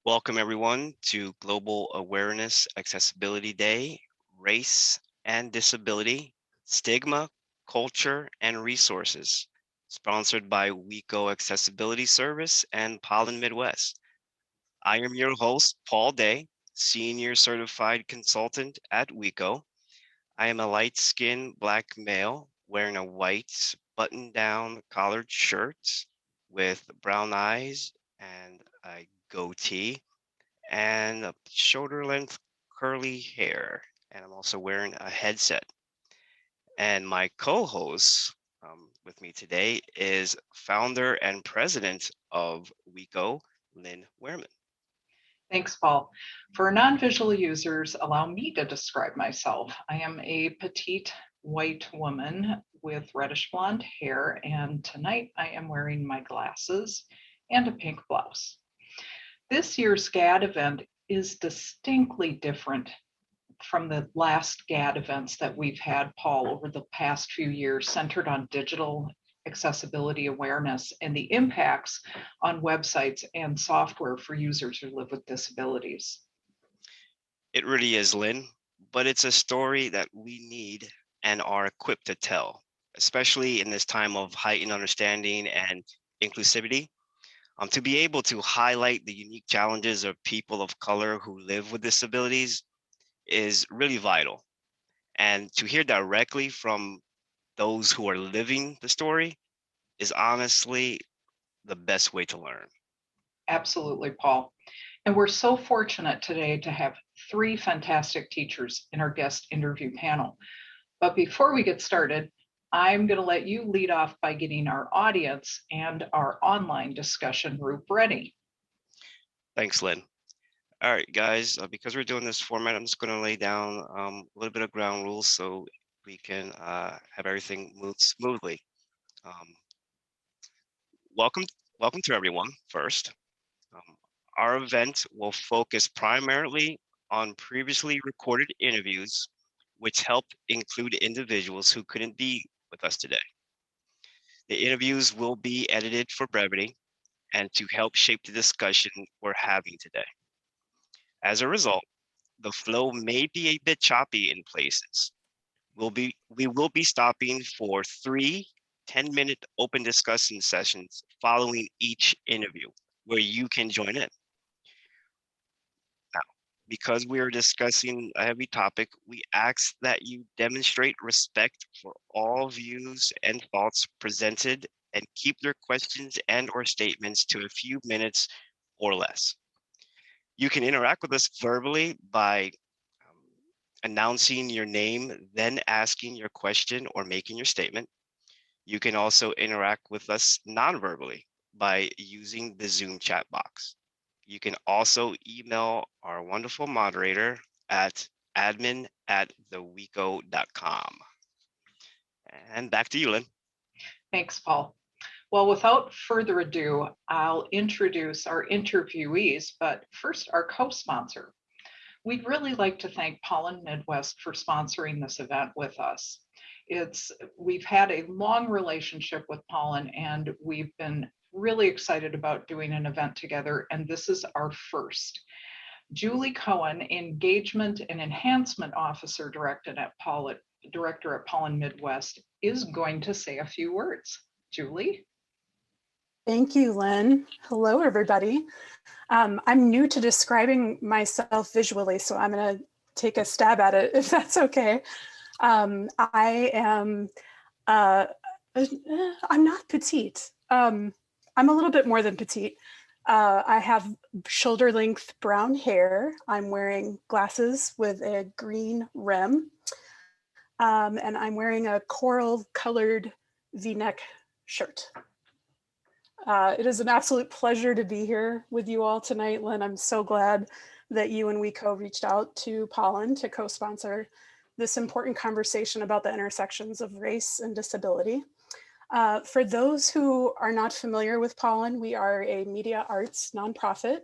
Welcome everyone to Global Awareness Accessibility Day, Race and Disability, Stigma, Culture and Resources, sponsored by WeCo Accessibility Service and Pollen Midwest. I am your host, Paul Day, Senior Certified Consultant at WeCo. I am a light-skinned Black male wearing a white button-down collared shirt with brown eyes and a goatee and a shoulder length curly hair. And I'm also wearing a headset. And my co-host with me today is founder and president of WeCo, Lynn Wehrman. Thanks, Paul. For non-visual users, allow me to describe myself. I am a petite white woman with reddish blonde hair, and tonight I am wearing my glasses and a pink blouse. This year's GAAD event is distinctly different from the last GAAD events that we've had, Paul, over the past few years, centered on digital accessibility awareness and the impacts on websites and software for users who live with disabilities. It really is, Lynn, but it's a story that we need and are equipped to tell, especially in this time of heightened understanding and inclusivity. To be able to highlight the unique challenges of people of color who live with disabilities is really vital. And to hear directly from those who are living the story is honestly the best way to learn. Absolutely, Paul. And we're so fortunate today to have three fantastic teachers in our guest interview panel. But before we get started, I'm going to let you lead off by getting our audience and our online discussion group ready. Thanks, Lynn. All right, guys, because we're doing this format, I'm just going to lay down a little bit of ground rules so we can have everything move smoothly. Um, welcome, welcome to everyone first. Um, our event will focus primarily on previously recorded interviews, which help include individuals who couldn't be with us today. The interviews will be edited for brevity and to help shape the discussion we're having today. As a result, the flow may be a bit choppy in places. We will be stopping for 3 10-minute open discussion sessions following each interview where you can join in. Now, because we are discussing a heavy topic, we ask that you demonstrate respect for all views and thoughts presented and keep your questions and or statements to a few minutes or less. You can interact with us verbally by announcing your name, then asking your question or making your statement. You can also interact with us non-verbally by using the Zoom chat box. You can also email our wonderful moderator at admin@theweco.com. And back to you, Lynn. Thanks, Paul. Well, without further ado, I'll introduce our interviewees, but first our co-sponsor. We'd really like to thank Pollen Midwest for sponsoring this event with us. We've had a long relationship with Pollen, and we've been really excited about doing an event together, and this is our first. Julie Cohen, Engagement and Enhancement Officer Director at Pollen Midwest, is going to say a few words. Julie? Thank you, Lynn. Hello, everybody. I'm new to describing myself visually, so I'm going to take a stab at it, if that's okay. I'm not petite. I'm a little bit more than petite. I have shoulder length brown hair. I'm wearing glasses with a green rim. And I'm wearing a coral colored V-neck shirt. It is an absolute pleasure to be here with you all tonight, Lynn. I'm so glad that you and WeCo reached out to Pollen to co-sponsor this important conversation about the intersections of race and disability. For those who are not familiar with Pollen, we are a media arts nonprofit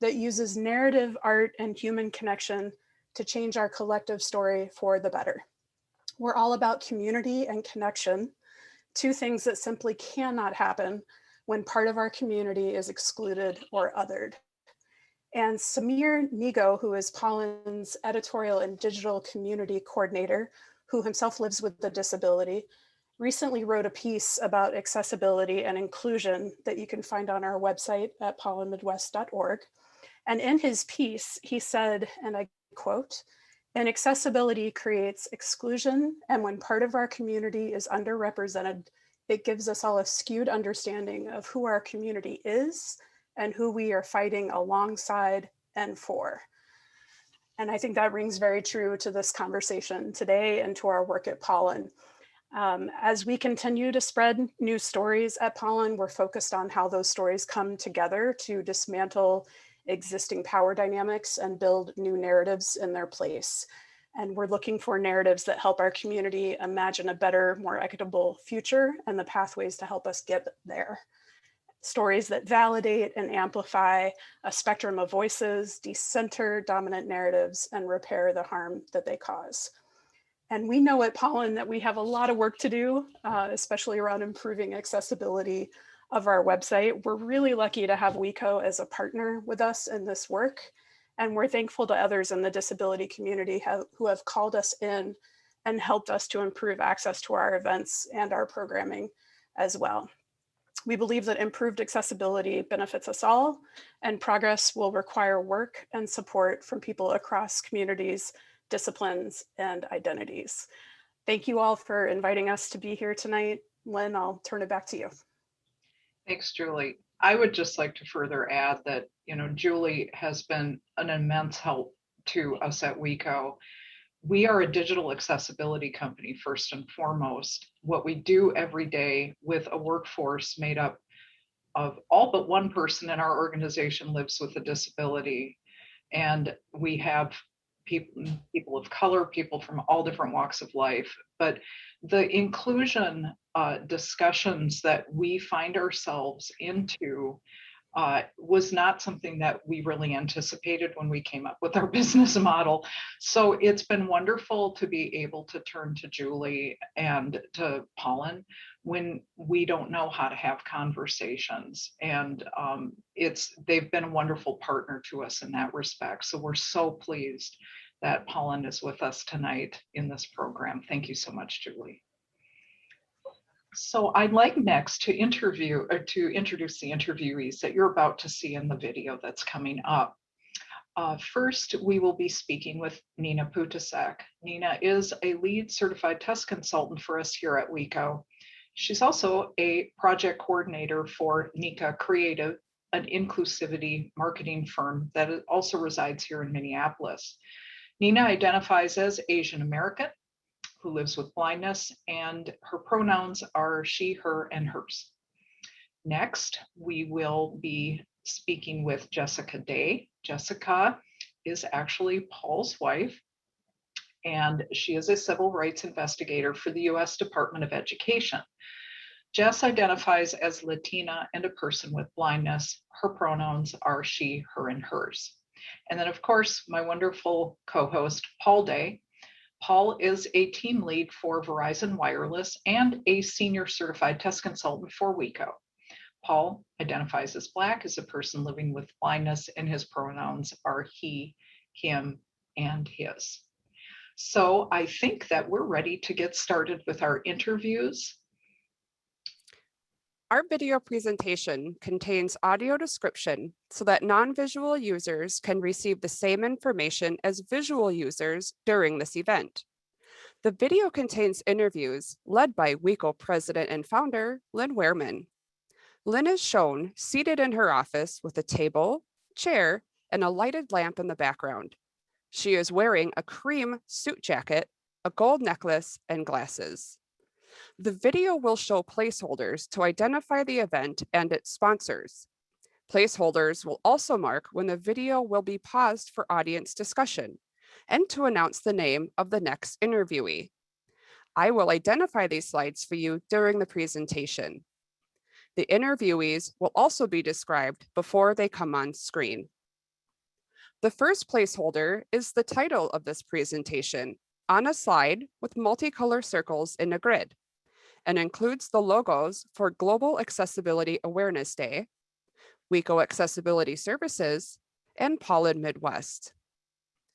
that uses narrative art and human connection to change our collective story for the better. We're all about community and connection, two things that simply cannot happen when part of our community is excluded or othered. And Samir Nigo, who is Pollen's editorial and digital community coordinator, who himself lives with a disability, recently wrote a piece about accessibility and inclusion that you can find on our website at pollenmidwest.org. And in his piece, he said, and I quote, "Inaccessibility creates exclusion, and when part of our community is underrepresented, it gives us all a skewed understanding of who our community is and who we are fighting alongside and for." And I think that rings very true to this conversation today and to our work at Pollen. As we continue to spread new stories at Pollen, we're focused on how those stories come together to dismantle existing power dynamics and build new narratives in their place. And we're looking for narratives that help our community imagine a better, more equitable future and the pathways to help us get there. Stories that validate and amplify a spectrum of voices, decenter dominant narratives, and repair the harm that they cause. And we know at Pollen that we have a lot of work to do, especially around improving accessibility of our website. We're really lucky to have WeCo as a partner with us in this work. And we're thankful to others in the disability community who have called us in and helped us to improve access to our events and our programming as well. We believe that improved accessibility benefits us all, and progress will require work and support from people across communities, disciplines, and identities. Thank you all for inviting us to be here tonight. Lynn, I'll turn it back to you. Thanks, Julie. I would just like to further add that, Julie has been an immense help to us at WeCo. We are a digital accessibility company, first and foremost. What we do every day with a workforce made up of all but one person in our organization lives with a disability. And we have people of color, people from all different walks of life. But the inclusion discussions that we find ourselves into was not something that we really anticipated when we came up with our business model. So it's been wonderful to be able to turn to Julie and to Pollen when we don't know how to have conversations. And they've been a wonderful partner to us in that respect. So we're so pleased that Pollen is with us tonight in this program. Thank you so much, Julie. So I'd like next to introduce the interviewees that you're about to see in the video that's coming up. First, we will be speaking with Nina Putasek. Nina is a lead certified test consultant for us here at WeCo. She's also a project coordinator for Nika Creative, an inclusivity marketing firm that also resides here in Minneapolis. Nina identifies as Asian American, who lives with blindness, and her pronouns are she, her, and hers. Next, we will be speaking with Jessica Day. Jessica is actually Paul's wife, and she is a civil rights investigator for the U.S. Department of Education. Jess identifies as Latina and a person with blindness. Her pronouns are she, her, and hers. And then, of course, my wonderful co-host, Paul Day. Paul is a team lead for Verizon Wireless and a senior certified test consultant for WeCo. Paul identifies as Black, as a person living with blindness, and his pronouns are he, him, and his. So I think that we're ready to get started with our interviews. Our video presentation contains audio description so that non-visual users can receive the same information as visual users during this event. The video contains interviews led by WeCo President and Founder, Lynn Wehrman. Lynn is shown seated in her office with a table, chair, and a lighted lamp in the background. She is wearing a cream suit jacket, a gold necklace, and glasses. The video will show placeholders to identify the event and its sponsors. Placeholders will also mark when the video will be paused for audience discussion and to announce the name of the next interviewee. I will identify these slides for you during the presentation. The interviewees will also be described before they come on screen. The first placeholder is the title of this presentation on a slide with multicolor circles in a grid, and includes the logos for Global Accessibility Awareness Day, WeCo Accessibility Services, and Pollen Midwest.